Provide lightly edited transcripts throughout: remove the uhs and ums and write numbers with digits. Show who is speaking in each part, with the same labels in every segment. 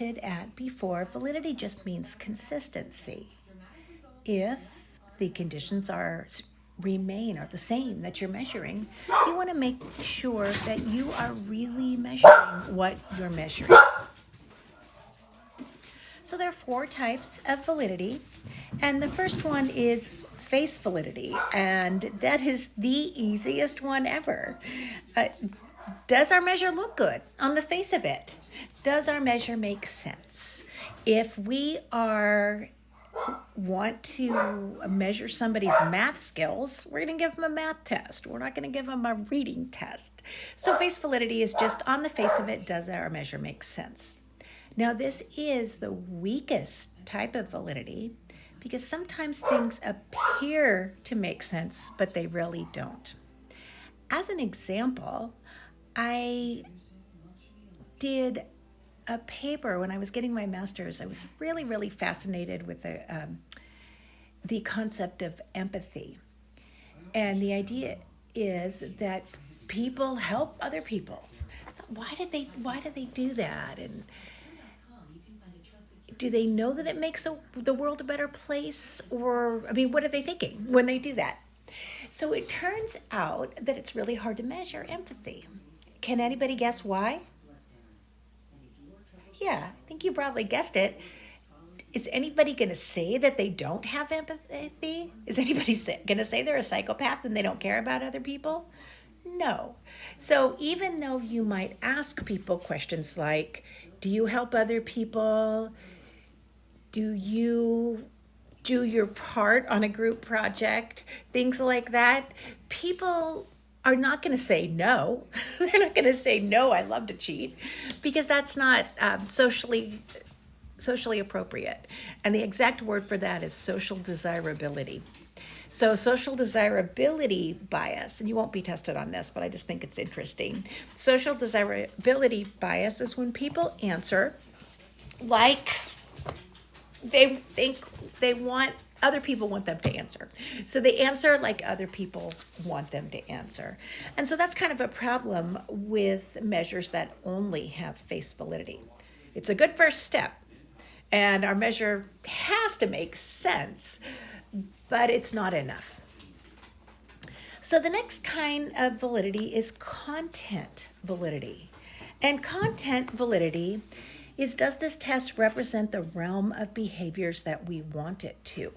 Speaker 1: at before, validity just means consistency. If the conditions remain are the same that you're measuring, you want to make sure that you are really measuring what you're measuring. So there are four types of validity, and the first one is face validity, and that is the easiest one ever. Uh, does our measure look good on the face of it? Does our measure make sense? If we are want to measure somebody's math skills, we're going to give them a math test. We're not going to give them a reading test. So face validity is just on the face of it, does our measure make sense? Now, this is the weakest type of validity because sometimes things appear to make sense, but they really don't. As an example, I did a paper when I was getting my master's. I was really, really fascinated with the concept of empathy. And the idea is that people help other people. Why did they do that? And do they know that it makes the world a better place? Or, I mean, what are they thinking when they do that? So it turns out that it's really hard to measure empathy. Can anybody guess why? Yeah, I think you probably guessed it. Is anybody going to say that they don't have empathy? Is anybody going to say they're a psychopath and they don't care about other people? No. So even though you might ask people questions like, do you help other people? Do you do your part on a group project? Things like that. People are not going to say no. They're not going to say, no, I love to cheat, because that's not socially appropriate. And the exact word for that is social desirability. So social desirability bias, and you won't be tested on this, but I just think it's interesting. Social desirability bias is when people answer like they think other people want them to answer. So they answer like other people want them to answer. And so that's kind of a problem with measures that only have face validity. It's a good first step, and our measure has to make sense, but it's not enough. So the next kind of validity is content validity. And content validity is, does this test represent the realm of behaviors that we want it to?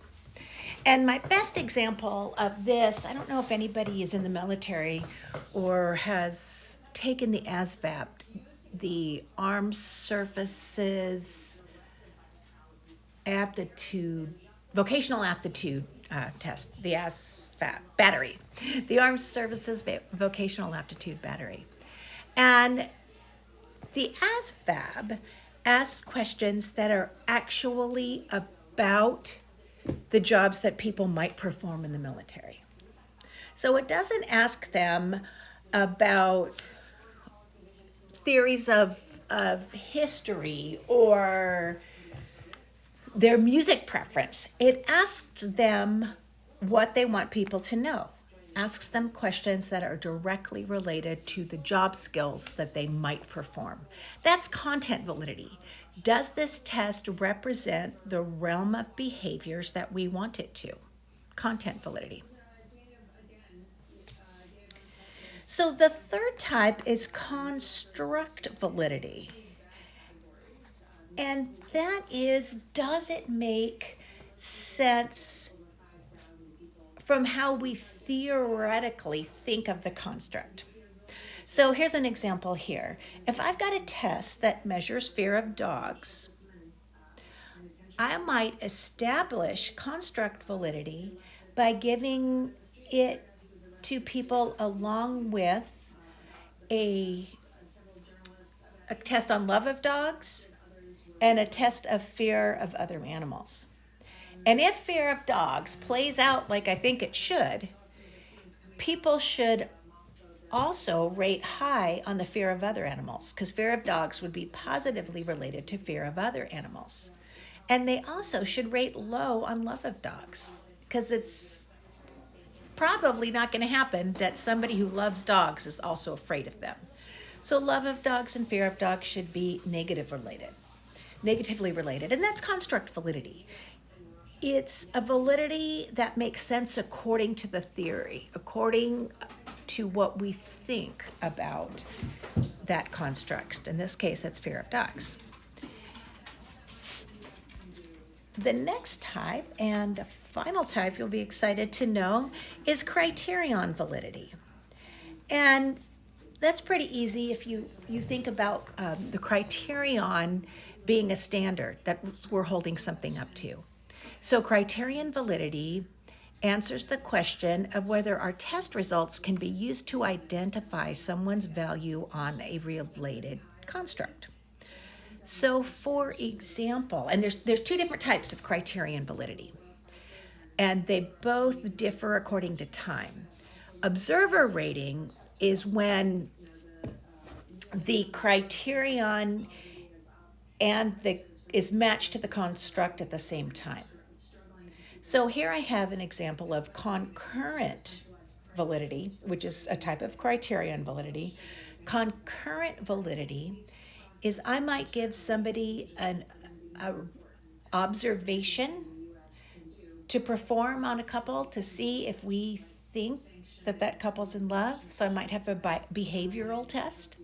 Speaker 1: And my best example of this, I don't know if anybody is in the military or has taken the ASVAB, the Armed Services Aptitude, Vocational Aptitude Test, the ASVAB battery, the Armed Services Vocational Aptitude Battery. And the ASVAB asks questions that are actually about the jobs that people might perform in the military. So it doesn't ask them about theories of history or their music preference. It asks them what they want people to know. Asks them questions that are directly related to the job skills that they might perform. That's content validity. Does this test represent the realm of behaviors that we want it to? Content validity. So the third type is construct validity. And that is, does it make sense from how we theoretically think of the construct? So here's an example here. If I've got a test that measures fear of dogs, I might establish construct validity by giving it to people along with a test on love of dogs and a test of fear of other animals. And if fear of dogs plays out like I think it should, people should also rate high on the fear of other animals, because fear of dogs would be positively related to fear of other animals. And they also should rate low on love of dogs, because it's probably not going to happen that somebody who loves dogs is also afraid of them. So love of dogs and fear of dogs should be negative related. negatively related, and that's construct validity. It's a validity that makes sense according to the theory, according to what we think about that construct. In this case, it's fear of dogs. The next type, and the final type you'll be excited to know, is criterion validity. And that's pretty easy if you think about the criterion being a standard that we're holding something up to. So criterion validity answers the question of whether our test results can be used to identify someone's value on a related construct. So for example, and there's two different types of criterion validity, and they both differ according to time. Observer rating is when the criterion is matched to the construct at the same time. So here I have an example of concurrent validity, which is a type of criterion validity. Concurrent validity is I might give somebody an observation to perform on a couple to see if we think that couple's in love. So I might have a behavioral test.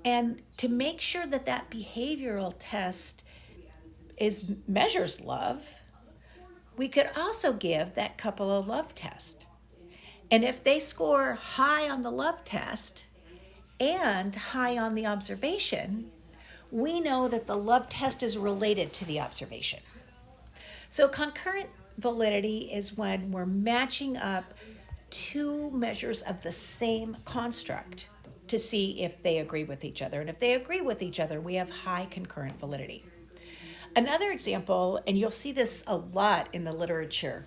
Speaker 1: And to make sure that behavioral test measures love, we could also give that couple a love test. And if they score high on the love test and high on the observation, we know that the love test is related to the observation. So concurrent validity is when we're matching up two measures of the same construct to see if they agree with each other. And if they agree with each other, we have high concurrent validity. Another example, and you'll see this a lot in the literature,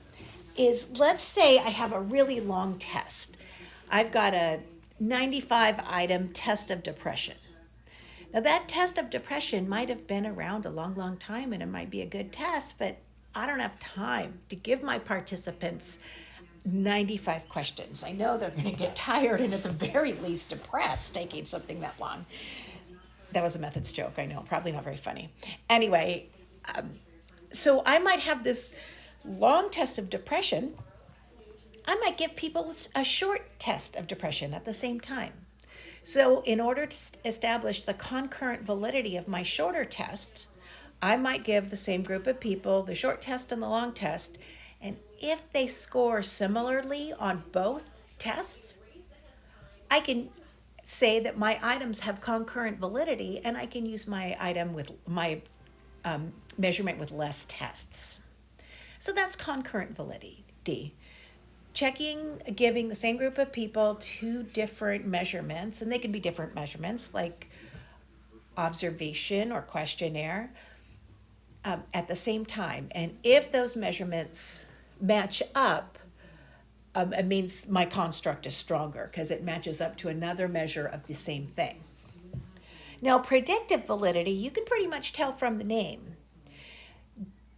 Speaker 1: is let's say I have a really long test. I've got a 95-item test of depression. Now that test of depression might have been around a long, long time, and it might be a good test, but I don't have time to give my participants 95 questions. I know they're going to get tired and at the very least depressed taking something that long. That was a methods joke, I know, probably not very funny. Anyway, so I might have this long test of depression. I might give people a short test of depression at the same time. So in order to establish the concurrent validity of my shorter tests, I might give the same group of people the short test and the long test, and if they score similarly on both tests, I can say that my items have concurrent validity, and I can use my item with my measurement with less tests. So that's concurrent validity. Giving the same group of people two different measurements, and they can be different measurements like observation or questionnaire at the same time. And if those measurements match up, it means my construct is stronger because it matches up to another measure of the same thing. Now, predictive validity, you can pretty much tell from the name.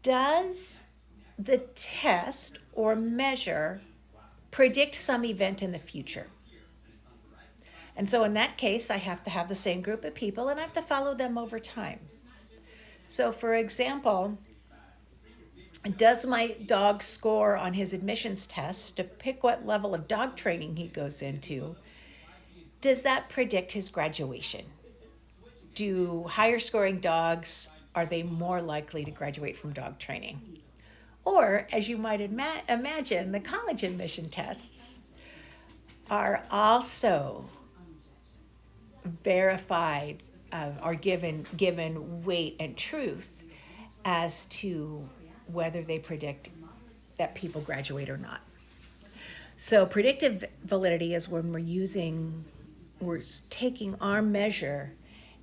Speaker 1: Does the test or measure predict some event in the future? And so in that case, I have to have the same group of people and I have to follow them over time. So for example, does my dog score on his admissions test to pick what level of dog training he goes into? Does that predict his graduation? Do higher scoring dogs, are they more likely to graduate from dog training? Or, as you might imagine, the college admission tests are also verified or given weight and truth as to whether they predict that people graduate or not. So predictive validity is when we're taking our measure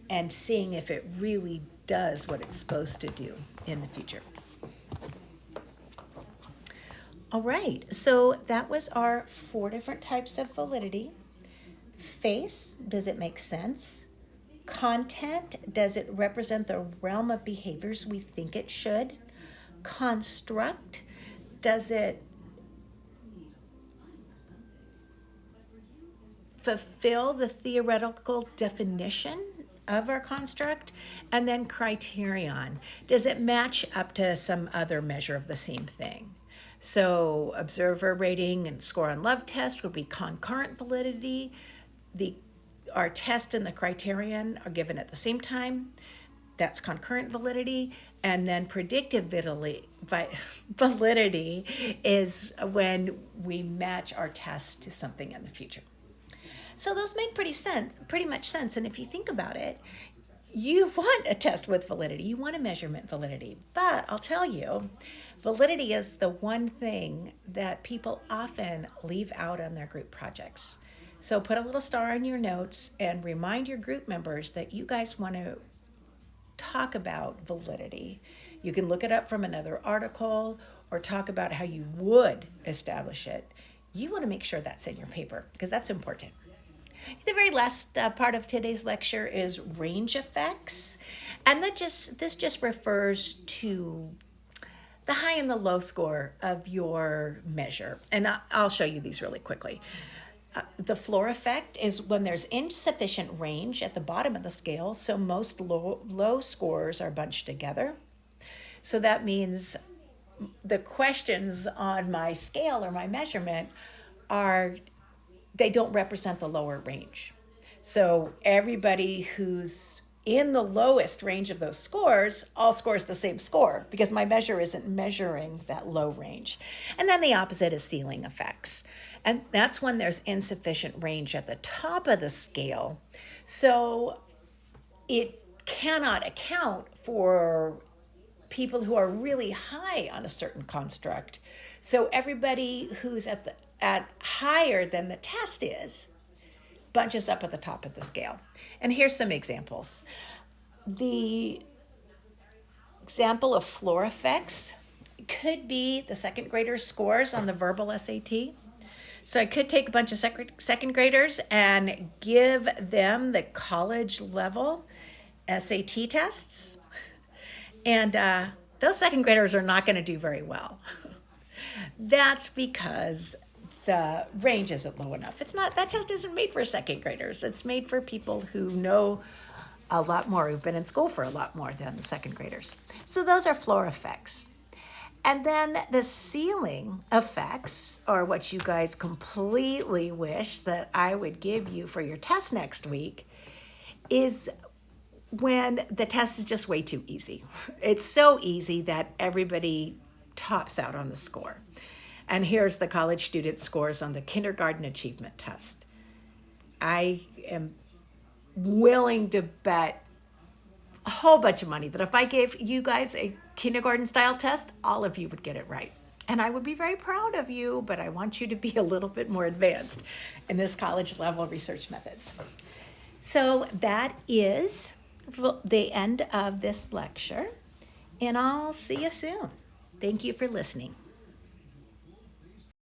Speaker 1: and seeing if it really does what it's supposed to do in the future. All right, so that was our 4 different types of validity. Face, does it make sense? Content, does it represent the realm of behaviors we think it should? Construct, does it fulfill the theoretical definition of our construct, and then criterion. Does it match up to some other measure of the same thing? So observer rating and score on love test would be concurrent validity. Our test and the criterion are given at the same time. That's concurrent validity. And then predictive validity is when we match our test to something in the future. So those make pretty much sense. And if you think about it, you want a test with validity, you want a measurement validity. But I'll tell you, validity is the one thing that people often leave out on their group projects. So put a little star in your notes and remind your group members that you guys want to talk about validity. You can look it up from another article or talk about how you would establish it. You want to make sure that's in your paper because that's important. The very last part of today's lecture is range effects, and this just refers to the high and the low score of your measure. And I'll show you these really quickly. The floor effect is when there's insufficient range at the bottom of the scale, so most low scores are bunched together. So that means the questions on my scale or my measurement they don't represent the lower range. So everybody who's in the lowest range of those scores all scores the same score because my measure isn't measuring that low range. And then the opposite is ceiling effects. And that's when there's insufficient range at the top of the scale. So it cannot account for people who are really high on a certain construct. So everybody who's at higher than the test is bunches up at the top of the scale. And here's some examples. The example of floor effects could be the second graders' scores on the verbal SAT. So I could take a bunch of second graders and give them the college level SAT tests. And those second graders are not going to do very well. That's because the range isn't low enough. That test isn't made for second graders. It's made for people who know a lot more, who've been in school for a lot more than the second graders. So those are floor effects. And then the ceiling effects, or what you guys completely wish that I would give you for your test next week, is when the test is just way too easy. It's so easy that everybody tops out on the score. And here's the college student scores on the kindergarten achievement test. I am willing to bet a whole bunch of money that if I gave you guys a kindergarten style test, all of you would get it right. And I would be very proud of you, but I want you to be a little bit more advanced in this college level research methods. So that is the end of this lecture, and I'll see you soon. Thank you for listening.